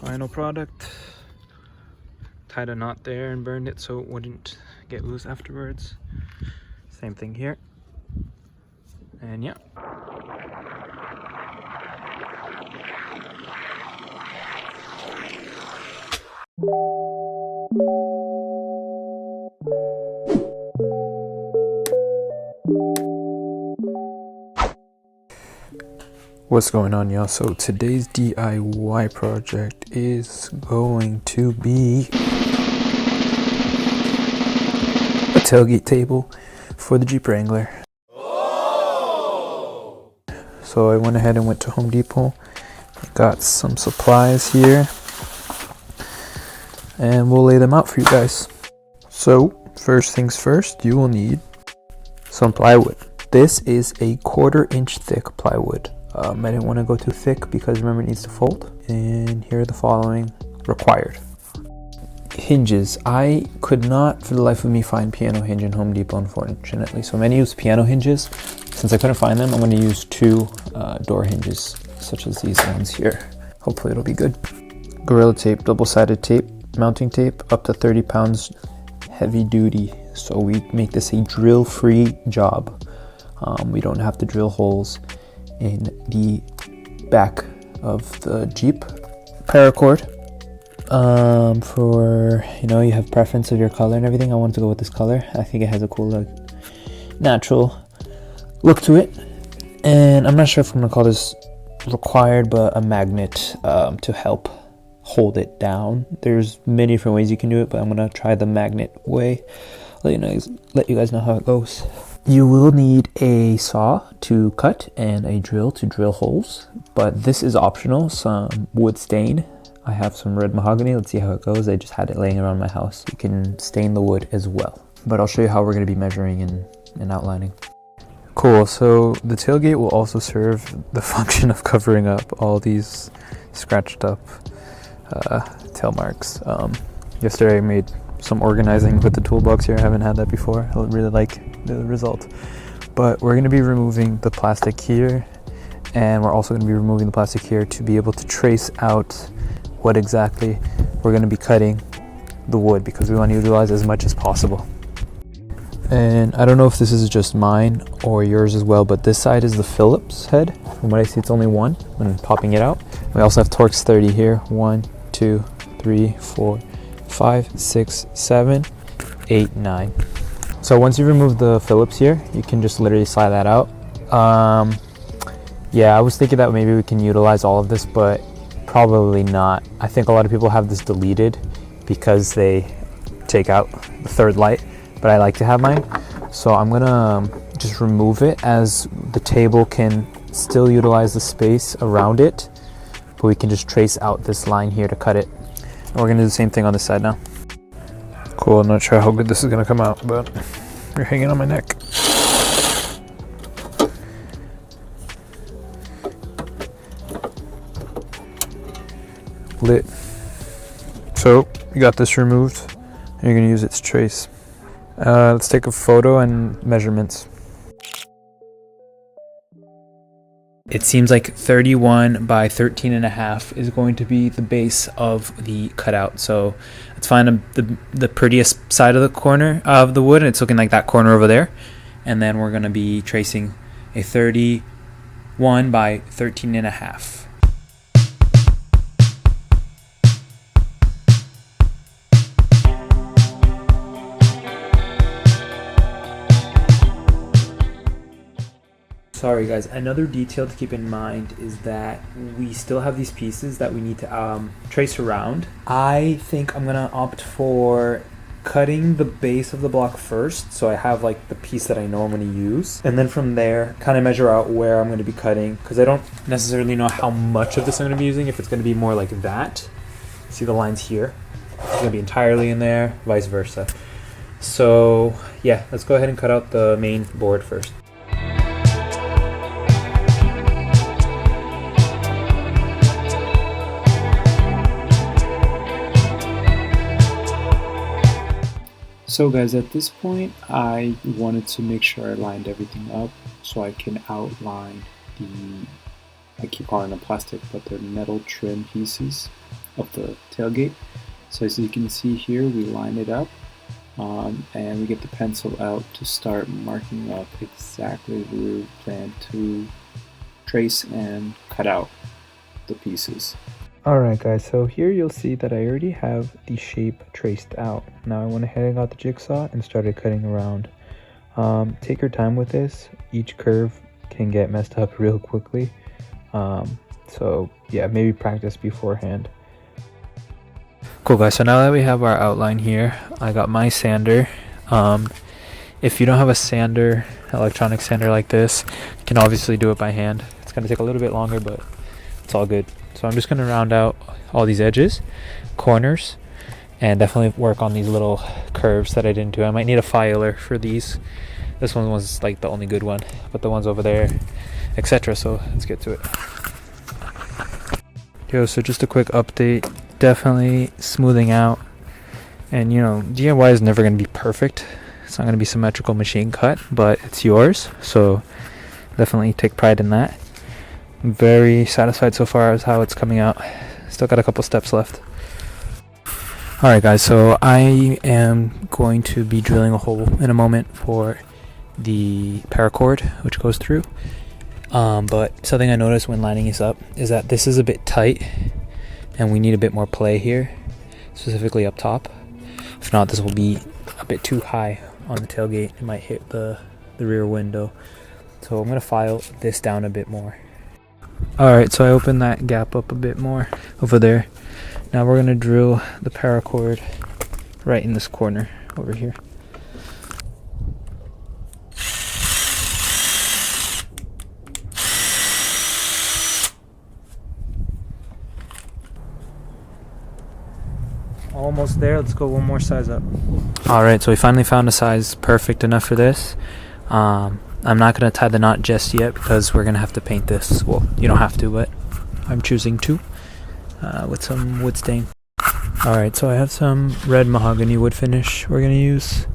Final product. Tied a knot there and burned it so it wouldn't get loose afterwards. Same thing here. And yeah. What's going on, y'all? So today's DIY project is going to be a tailgate table for the Jeep Wrangler. Oh! So I went ahead and went to Home Depot, got some supplies here, and we'll lay them out for you guys. So first things first, you will need some plywood. This is a 1/4 inch thick plywood. I didn't want to go too thick because remember it needs to fold. And here are the following required. Hinges. I could not for the life of me find piano hinge in Home Depot, unfortunately. So I'm going to use piano hinges. Since I couldn't find them, I'm going to use 2 door hinges, such as these ones here. Hopefully it'll be good. Gorilla tape, double-sided tape, mounting tape, up to 30 pounds, heavy duty. So we make this a drill-free job. We don't have to drill holes in the back of the Jeep. Paracord, for, you have preference of your color and everything. I wanted to go with this color. I think it has a cool, natural look to it. And I'm not sure if I'm gonna call this required, but a magnet to help hold it down. There's many different ways you can do it, but I'm gonna try the magnet way. Let you guys know how it goes. You will need a saw to cut and a drill to drill holes, but this is optional. Some wood stain. I have some red mahogany. Let's see how it goes. I just had it laying around my house. You can stain the wood as well, but I'll show you how we're going to be measuring and outlining. Cool. So the tailgate will also serve the function of covering up all these scratched up tail marks. Yesterday I made some organizing with the toolbox here. I haven't had that before. I really like the result. But we're going to be removing the plastic here, and we're also going to be removing the plastic here to be able to trace out what exactly we're going to be cutting the wood, because we want to utilize as much as possible. And I don't know if this is just mine or yours as well, but this side is the Phillips head. From what I see, it's only one. I'm popping it out. We also have Torx 30 here. 1, 2, 3, 4, 5, 6, 7, 8, 9. So once you remove the Phillips here, you can just literally slide that out. Yeah, I was thinking that maybe we can utilize all of this, but probably not. I think a lot of people have this deleted because they take out the third light, but I like to have mine. So I'm gonna just remove it, as the table can still utilize the space around it, but we can just trace out this line here to cut it. And we're gonna do the same thing on this side now. Cool, I'm not sure how good this is gonna come out, but you're hanging on my neck. Lit. So we got this removed, and you're gonna use it to trace. Let's take a photo and measurements. It seems like 31 by 13.5 is going to be the base of the cutout. So let's find the prettiest side of the corner of the wood, and it's looking like that corner over there. And then we're going to be tracing a 31 by 13.5. Sorry guys, another detail to keep in mind is that we still have these pieces that we need to trace around. I think I'm gonna opt for cutting the base of the block first, so I have like the piece that I know I'm gonna use, and then from there kind of measure out where I'm gonna be cutting, because I don't necessarily know how much of this I'm gonna be using. If it's gonna be more like that, see the lines here, it's gonna be entirely in there, vice versa. So yeah, let's go ahead and cut out the main board first. So guys, at this point I wanted to make sure I lined everything up so I can outline the, I keep calling them plastic, but they're metal trim pieces. of the tailgate. So as you can see here, we line it up and we get the pencil out to start marking up exactly the we plan to trace and cut out the pieces. Alright guys, so here you'll see that I already have the shape traced out. Now I went ahead and got the jigsaw and started cutting around. Take your time with this. Each curve can get messed up real quickly. So yeah, maybe practice beforehand. Cool guys, so now that we have our outline here, I got my sander. If you don't have a sander, electronic sander like this, you can obviously do it by hand. It's going to take a little bit longer, but it's all good. So I'm just going to round out all these edges, corners, and definitely work on these little curves that I didn't do. I might need a filer for these. This one was like the only good one, but the ones over there, etc. So let's get to it. Yo, so just a quick update. Definitely smoothing out. And you know, DIY is never going to be perfect. It's not going to be symmetrical machine cut, but it's yours. So definitely take pride in that. I'm very satisfied so far as how it's coming out. Still got a couple steps left. Alright guys, so I am going to be drilling a hole in a moment for the paracord, which goes through. But something I noticed when lining this up is that this is a bit tight and we need a bit more play here, specifically up top. If not, this will be a bit too high on the tailgate. It might hit the rear window. So I'm going to file this down a bit more. Alright, so I opened that gap up a bit more over there. Now we're going to drill the paracord right in this corner over here. Almost there. Let's go one more size up. Alright, so we finally found a size perfect enough for this. I'm not going to tie the knot just yet because we're going to have to paint this. Well, you don't have to, but I'm choosing to with some wood stain. Alright, so I have some red mahogany wood finish we're going to use.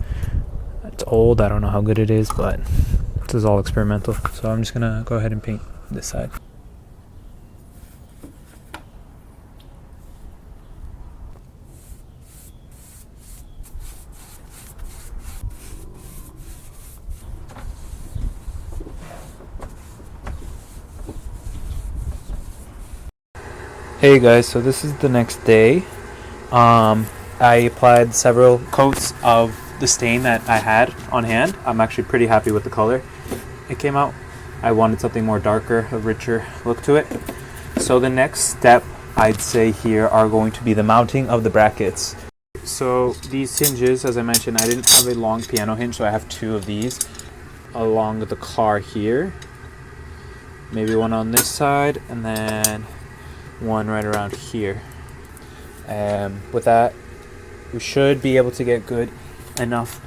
It's old. I don't know how good it is, but this is all experimental. So I'm just going to go ahead and paint this side. Hey guys, so this is the next day. I applied several coats of the stain that I had on hand. I'm actually pretty happy with the color it came out. I wanted something more darker, a richer look to it. So the next step I'd say here are going to be the mounting of the brackets. So these hinges, as I mentioned, I didn't have a long piano hinge, so I have two of these along the car here. Maybe one on this side and then one right around here. With that, we should be able to get good enough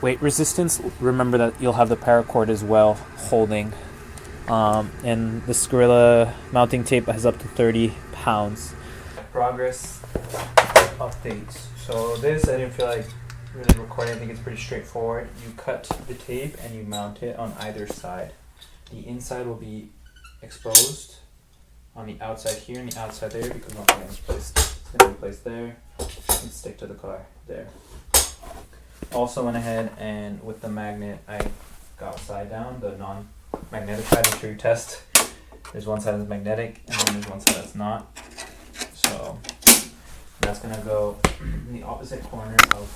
weight resistance. Remember that you'll have the paracord as well holding, and this Gorilla mounting tape has up to 30 pounds. Progress updates. So this, I didn't feel like really recording. I think it's pretty straightforward. You cut the tape and you mount it on either side. The inside will be exposed on the outside here and the outside there, because nothing is placed. It's going to be placed there and stick to the car there. Also went ahead and with the magnet, I got upside down, the non-magnetic side. I'm sure you test. There's one side that's magnetic and then there's one side that's not. So that's going to go in the opposite corner of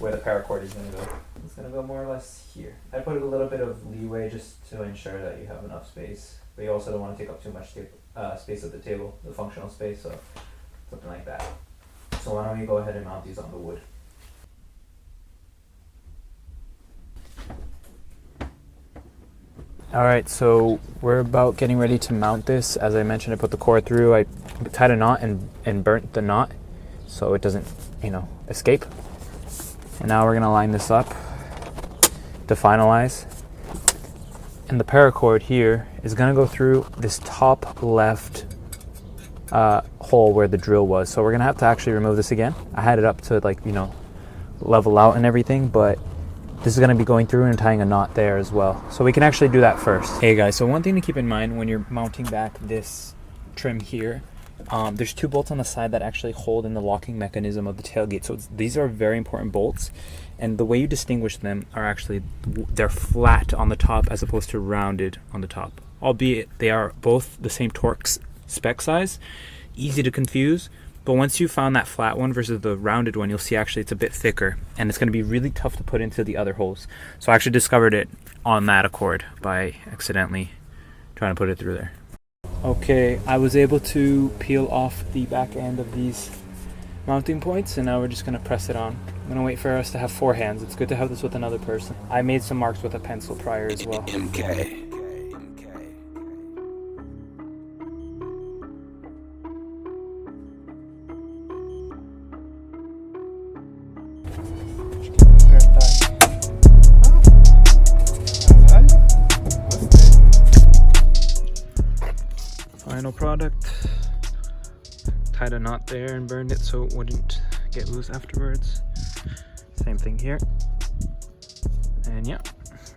where the paracord is going to go. It's going to go more or less here. I put a little bit of leeway just to ensure that you have enough space. But you also don't want to take up too much space at the table, the functional space, so something like that. So why don't we go ahead and mount these on the wood. Alright, so we're about getting ready to mount this. As I mentioned, I put the cord through, I tied a knot and burnt the knot so it doesn't, escape. And now we're going to line this up to finalize. And the paracord here is going to go through this top left hole where the drill was. So we're going to have to actually remove this again. I had it up to level out and everything, but this is going to be going through and tying a knot there as well. So we can actually do that first. Hey guys, so one thing to keep in mind when you're mounting back this trim here There's 2 bolts on the side that actually hold in the locking mechanism of the tailgate. So these are very important bolts, and the way you distinguish them are actually they're flat on the top as opposed to rounded on the top. Albeit they are both the same Torx spec size, easy to confuse. But once you found that flat one versus the rounded one, you'll see actually it's a bit thicker, and it's going to be really tough to put into the other holes. So I actually discovered it on that Accord by accidentally trying to put it through there. Okay, I was able to peel off the back end of these mounting points, and now we're just going to press it on. I'm going to wait for us to have 4 hands. It's good to have this with another person. I made some marks with a pencil prior as well. Emkay. Final product. Tied a knot there and burned it so it wouldn't get loose afterwards. Same thing here. And yeah,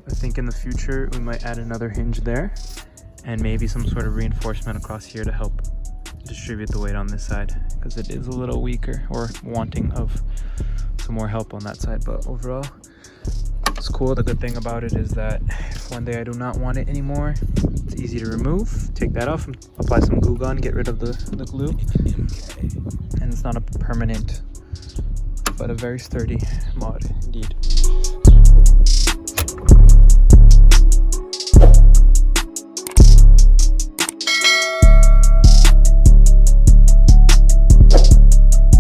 I think in the future we might add another hinge there and maybe some sort of reinforcement across here to help distribute the weight on this side, because it is a little weaker or wanting of some more help on that side. But overall, it's cool. The good thing about it is that if one day I do not want it anymore, it's easy to remove. Take that off and apply some glue gun, get rid of the glue. And it's not a permanent, but a very sturdy mod indeed.